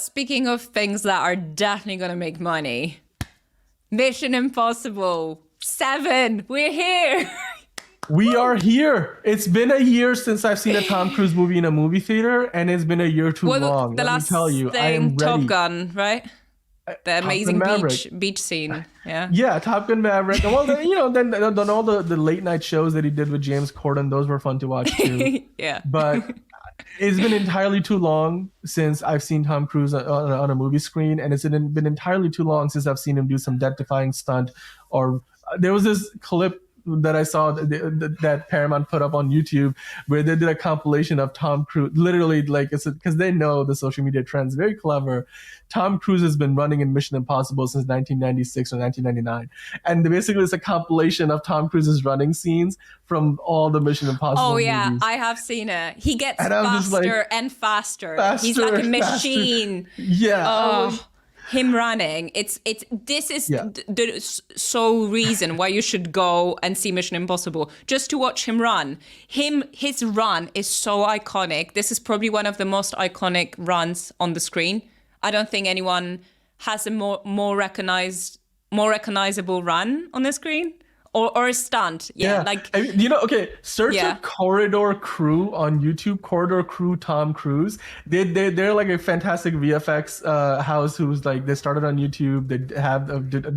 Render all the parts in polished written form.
speaking of things that are definitely going to make money, Mission Impossible 7, we're here. We are here. It's been a year since I've seen a Tom Cruise movie in a movie theater, and it's been a year too long. The last me tell you, I am thing, Top ready. Gun, right? The amazing beach scene. Yeah, Top Gun Maverick. Well, then all the late night shows that he did with James Corden, those were fun to watch too. Yeah. But it's been entirely too long since I've seen Tom Cruise on a movie screen, and it's been entirely too long since I've seen him do some death-defying stunt. Or there was this clip that I saw that Paramount put up on YouTube where they did a compilation of Tom Cruise, literally like it's because they know the social media trends, very clever. Tom Cruise has been running in Mission Impossible since 1996 or 1999, and basically it's a compilation of Tom Cruise's running scenes from all the Mission Impossible movies. I have seen it. He gets faster and faster. He's like a machine. Faster. Yeah. Him running, this is the sole reason why you should go and see Mission Impossible, just to watch him run. His run is so iconic. This is probably one of the most iconic runs on the screen. I don't think anyone has a more recognizable run on the screen. Or a stunt. Search up Corridor Crew on YouTube, Corridor Crew Tom Cruise. They're like a fantastic VFX house who's like, they started on YouTube. They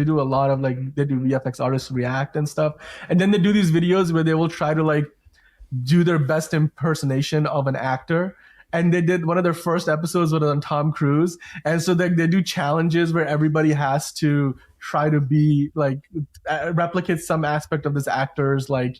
do a lot of like, they do VFX artists react and stuff. And then they do these videos where they will try to like do their best impersonation of an actor. And they did one of their first episodes was on Tom Cruise. And so they do challenges where everybody has to try to be like replicate some aspect of this actor's like,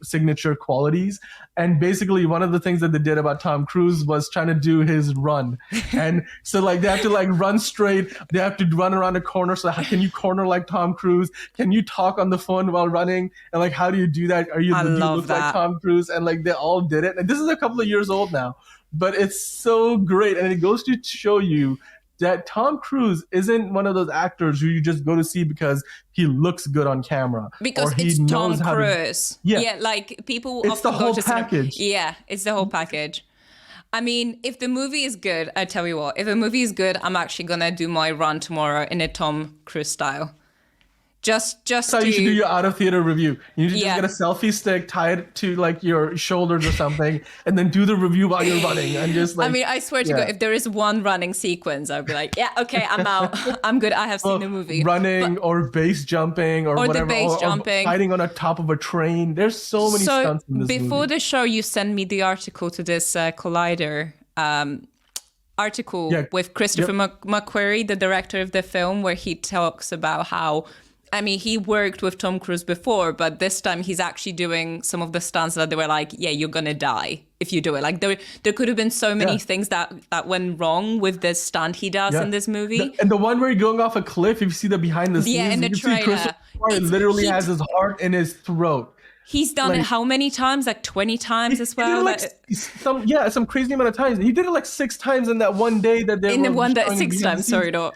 signature qualities. And basically one of the things that they did about Tom Cruise was trying to do his run. And so like they have to like run straight. They have to run around a corner. So can you corner like Tom Cruise? Can you talk on the phone while running? And like, how do you do that? Do you look like Tom Cruise? And like they all did it. And this is a couple of years old now, but it's so great. And it goes to show you that Tom Cruise isn't one of those actors who you just go to see because he looks good on camera. Because it's Tom Cruise. Like people it's often the whole go to package. It's the whole package. I mean, if the movie is good, I tell you what, if a movie is good, I'm actually going to do my run tomorrow in a Tom Cruise style. Just That's how you should do your out of theater review. You just get a selfie stick, tie it to like your shoulders or something, and then do the review while you're running. And just like, I mean, I swear to God, if there is one running sequence, I'll be like, yeah, okay, I'm out. I'm good. I have seen the movie. Running or base jumping or whatever. Or fighting on the top of a train. There's so many stunts in this movie. Before the show, you sent me the article to this Collider article with Christopher McQuarrie, the director of the film, where he talks about how, I mean, he worked with Tom Cruise before, but this time he's actually doing some of the stunts that they were like, yeah, you're going to die if you do it. Like there could have been so many things that went wrong with this stunt he does in this movie. And the one where he's going off a cliff, if you see the behind the scenes, in the trailer. Christopher literally has his heart in his throat. He's done it how many times? Like 20 times as well? Like some crazy amount of times. He did it like 6 times in that one day that they were one day, 6 times, sorry. Like,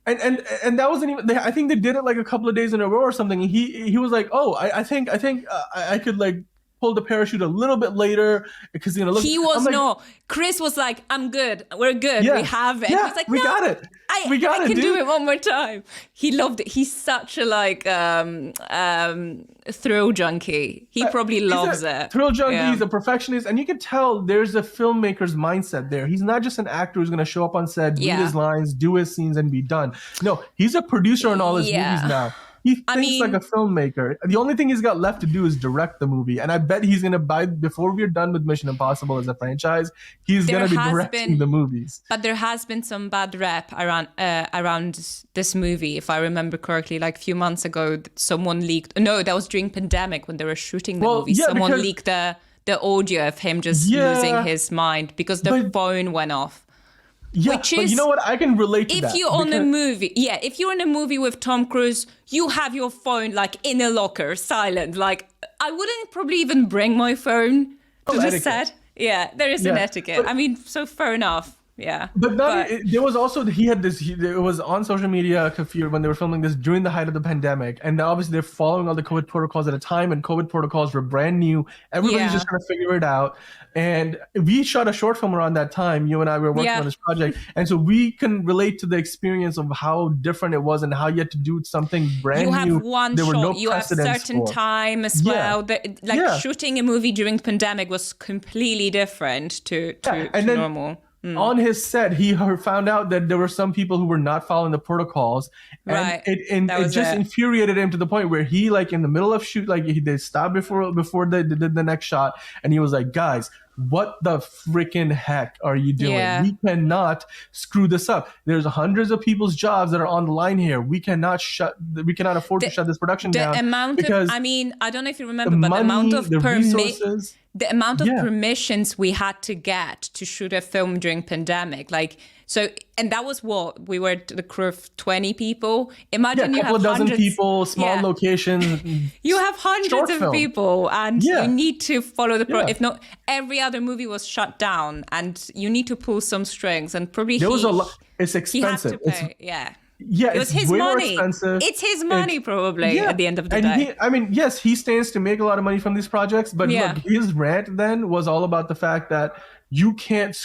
and that wasn't even. I think they did it like a couple of days in a row or something. And he was like, "Oh, I think I could like pull the parachute a little bit later because look." He was like, Chris was like, "I'm good. We're good. We have it." Yeah, he's like, "We got it. We got it. I can do it one more time." He loved it. He's such a like thrill junkie. He probably loves it. Thrill junkie. He's a perfectionist, and you can tell there's a filmmaker's mindset there. He's not just an actor who's going to show up on set, read his lines, do his scenes, and be done. No, he's a producer on all his movies now. He thinks like a filmmaker. The only thing he's got left to do is direct the movie. And I bet he's going to before we're done with Mission Impossible as a franchise, he's going to be directing the movies. But there has been some bad rep around this movie, if I remember correctly. Like a few months ago, someone leaked... No, that was during pandemic when they were shooting the movie. Someone leaked the audio of him just losing his mind because the phone went off. Yeah, but you know what? I can relate to that. If you're in a movie with Tom Cruise, you have your phone like in a locker, silent. Like I wouldn't probably even bring my phone to the set. Yeah, there is an etiquette. But, I mean, so fair enough. Yeah. But there was also it was on social media when they were filming this during the height of the pandemic, and obviously they're following all the COVID protocols at a time, and COVID protocols were brand new. Everybody's just trying to figure it out. And we shot a short film around that time. You and I were working on this project, and so we can relate to the experience of how different it was and how you had to do something brand new. You have one shot. You have certain time as well. Shooting a movie during the pandemic was completely different to normal. On his set, he found out that there were some people who were not following the protocols, and it just infuriated him to the point where he, like, in the middle of shoot, like, they stopped before they did the next shot, and he was like, "Guys, what the freaking heck are you doing? We cannot screw this up. There's hundreds of people's jobs that are on the line here. We cannot afford to shut this production down." I don't know if you remember, but the amount of resources. The amount of permissions we had to get to shoot a film during pandemic, and that was what we were the crew of 20 people. Imagine you have dozen people, small locations. You have hundreds of people, and you need to follow the If not, every other movie was shut down, and you need to pull some strings. And probably there was a lot. It's expensive. He had to pay. Yeah, it was his money. It's his money, probably, at the end of the day. He stands to make a lot of money from these projects, but look, his rant then was all about the fact that we can't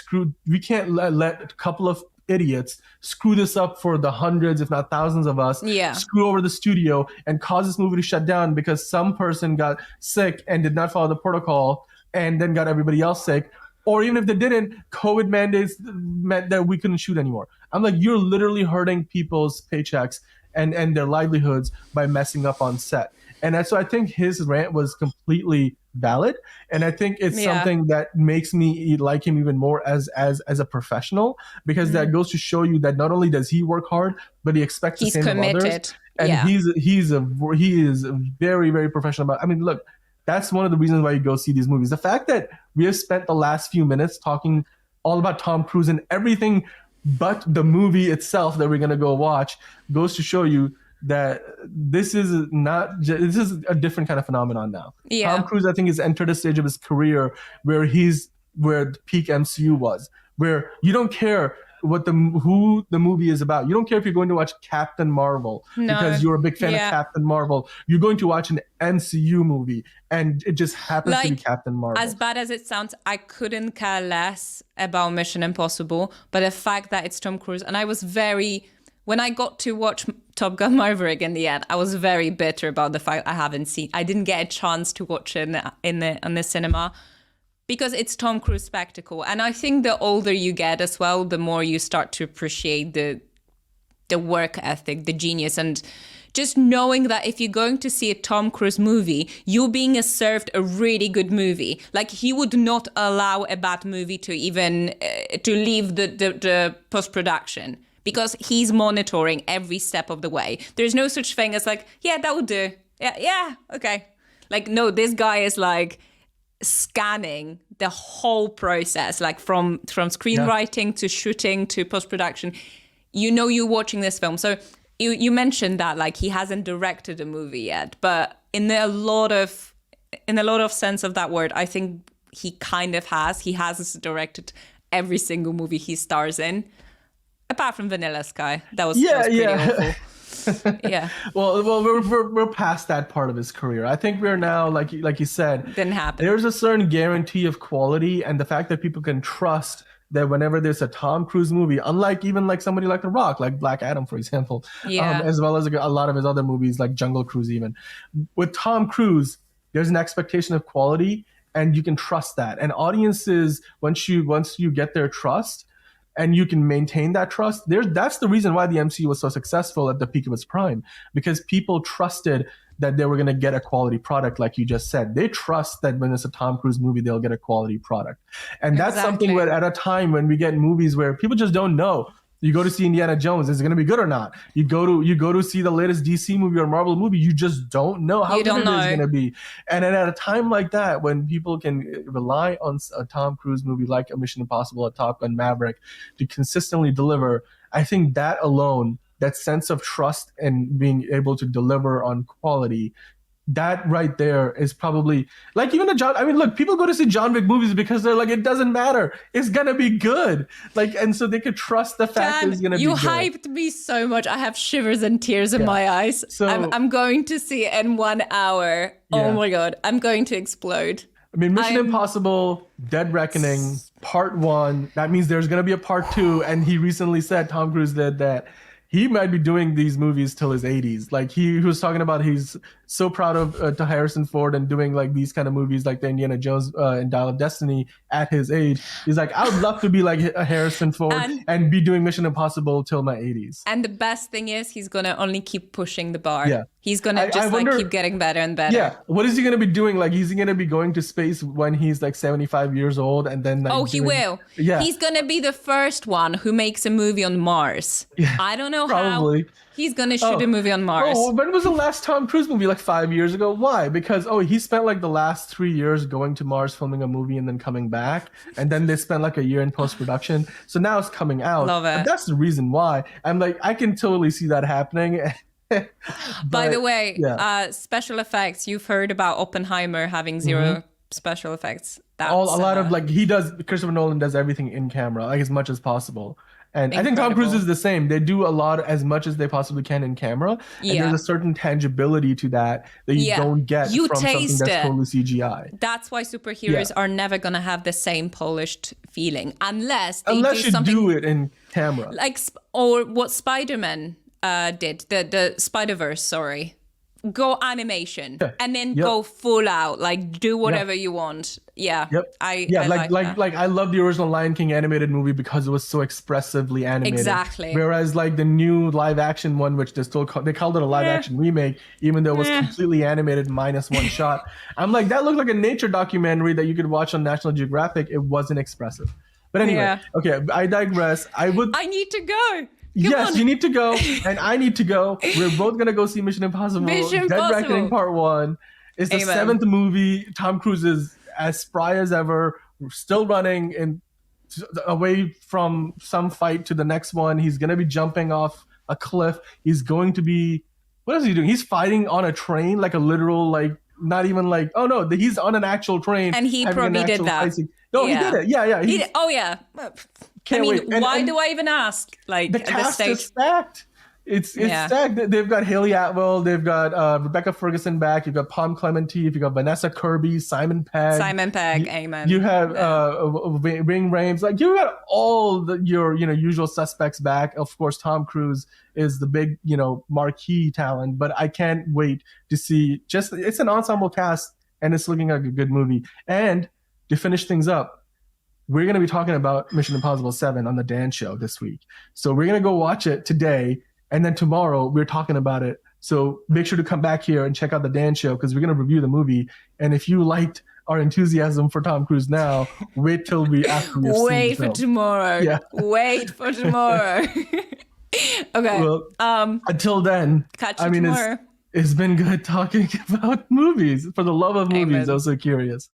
let a couple of idiots screw this up for the hundreds, if not thousands of us, screw over the studio and cause this movie to shut down because some person got sick and did not follow the protocol and then got everybody else sick. Or even if they didn't, COVID mandates meant that we couldn't shoot anymore. I'm like, you're literally hurting people's paychecks and their livelihoods by messing up on set. And so I think his rant was completely valid. And I think it's something that makes me like him even more as a professional, because that goes to show you that not only does he work hard, but he expects the same of others. And he is very, very professional about. Look, that's one of the reasons why you go see these movies. The fact that we have spent the last few minutes talking all about Tom Cruise and everything but the movie itself that we're going to go watch goes to show you that this is a different kind of phenomenon now. Tom Cruise, I think, has entered a stage of his career where the peak MCU was, where you don't care who the movie is about. You don't care if you're going to watch Captain Marvel because you're a big fan of Captain Marvel. You're going to watch an MCU movie, and it just happens to be Captain Marvel. As bad as it sounds, I couldn't care less about Mission Impossible, but the fact that it's Tom Cruise, and when I got to watch Top Gun Maverick in the end, I was very bitter about the fact I didn't get a chance to watch it in the cinema. Because it's Tom Cruise spectacle. And I think the older you get as well, the more you start to appreciate the work ethic, the genius. And just knowing that if you're going to see a Tom Cruise movie, you're being served a really good movie. Like, he would not allow a bad movie to even to leave the post-production, because he's monitoring every step of the way. There's no such thing as like, that would do. Yeah, okay. Like, no, this guy is like scanning the whole process, like from screenwriting to shooting to post-production. You're watching this film. So you mentioned that, like, he hasn't directed a movie yet, but in a lot of sense of that word, I think he kind of has. He has directed every single movie he stars in, apart from Vanilla Sky. That was pretty awful. Well, we're past that part of his career. I think we're now, like you said, didn't happen. There's a certain guarantee of quality, and the fact that people can trust that whenever there's a Tom Cruise movie, unlike even like somebody like The Rock, like Black Adam, for example, as well as a lot of his other movies like Jungle Cruise, even with Tom Cruise, there's an expectation of quality, and you can trust that. And audiences, once you get their trust, and you can maintain that trust, that's the reason why the MCU was so successful at the peak of its prime, because people trusted that they were going to get a quality product. Like you just said, they trust that when it's a Tom Cruise movie, they'll get a quality product. And that's something where at a time when we get movies where people just don't know. You go to see Indiana Jones, is it going to be good or not? You go to see the latest DC movie or Marvel movie, you just don't know how good it is going to be. And then at a time like that, when people can rely on a Tom Cruise movie like a Mission Impossible, a Top Gun Maverick, to consistently deliver, I think that alone, that sense of trust and being able to deliver on quality, that right there is probably like even look, people go to see John Wick movies because they're like, it doesn't matter, it's gonna be good, like, and so they could trust the fact that it's gonna be good. You hyped me so much. I have shivers and tears in my eyes. So I'm going to see it in 1 hour. Oh my god, I'm going to explode. I mean, Mission Impossible Dead Reckoning Part 1, that means there's gonna be a Part 2, and he recently said, Tom Cruise did, that he might be doing these movies till his 80s. Like he was talking about, he's so proud of to Harrison Ford and doing like these kind of movies like the Indiana Jones and Dial of Destiny at his age. He's like, I would love to be like a Harrison Ford and be doing Mission Impossible till my 80s. And the best thing is he's gonna only keep pushing the bar. Yeah. He's gonna keep getting better and better. Yeah. What is he gonna be doing? Like, is he gonna be going to space when he's like 75 years old and then like he will. Yeah. He's gonna be the first one who makes a movie on Mars. Yeah. I don't know Probably. how. He's gonna shoot a movie on Mars. Oh, when was the last Tom Cruise movie? Like 5 years ago? Why? Because he spent like the last 3 years going to Mars, filming a movie, and then coming back, and then they spent like a year in post-production. So now it's coming out. Love it. But that's the reason why. I'm like, I can totally see that happening. By the way, special effects. You've heard about Oppenheimer having zero special effects. That's, a lot of like Christopher Nolan does everything in camera, like as much as possible. And incredible. I think Tom Cruise is the same. They do a lot, as much as they possibly can in camera. And there's a certain tangibility to that you don't get from something that's totally CGI. That's why superheroes are never going to have the same polished feeling unless they do it in camera. Like, or what Spider-Man did, the Spider-Verse, sorry. Go animation and then go full out, like do whatever you want. I love the original Lion King animated movie because it was so expressively animated. Exactly. Whereas like the new live action one, which they called it a live action remake, even though it was completely animated minus one shot. I'm like, that looked like a nature documentary that you could watch on National Geographic. It wasn't expressive. But anyway, okay, I digress. I need to go. Yes, you need to go, and I need to go. We're both gonna go see Mission Impossible. Dead Reckoning Part 1. It's the 7th movie. Tom Cruise is as spry as ever. We're still running away from some fight to the next one. He's gonna be jumping off a cliff. He's going to be, what is he doing? He's fighting on a train, like a literal, like not even like, oh no, he's on an actual train. And he probably did that. No, he did it. Yeah. He did. Oh yeah. Can't wait. Why do I even ask? Like the cast is stacked. It's stacked. They've got Haley Atwell. They've got Rebecca Ferguson back. You've got Palm Clemente. You've got Vanessa Kirby, Simon Pegg. Amen. You have Ving Rhames. Like you got all your usual suspects back. Of course, Tom Cruise is the big marquee talent. But I can't wait to see. It's an ensemble cast, and it's looking like a good movie. And to finish things up, we're going to be talking about Mission Impossible 7 on the Dan Show this week. So we're going to go watch it today, and then tomorrow we're talking about it. So make sure to come back here and check out the Dan Show because we're going to review the movie. And if you liked our enthusiasm for Tom Cruise now, wait till after we've Wait for tomorrow. Yeah. Wait for tomorrow. Okay. Well, until then, catch you tomorrow. It's been good talking about movies. For the love of movies, I'm so curious.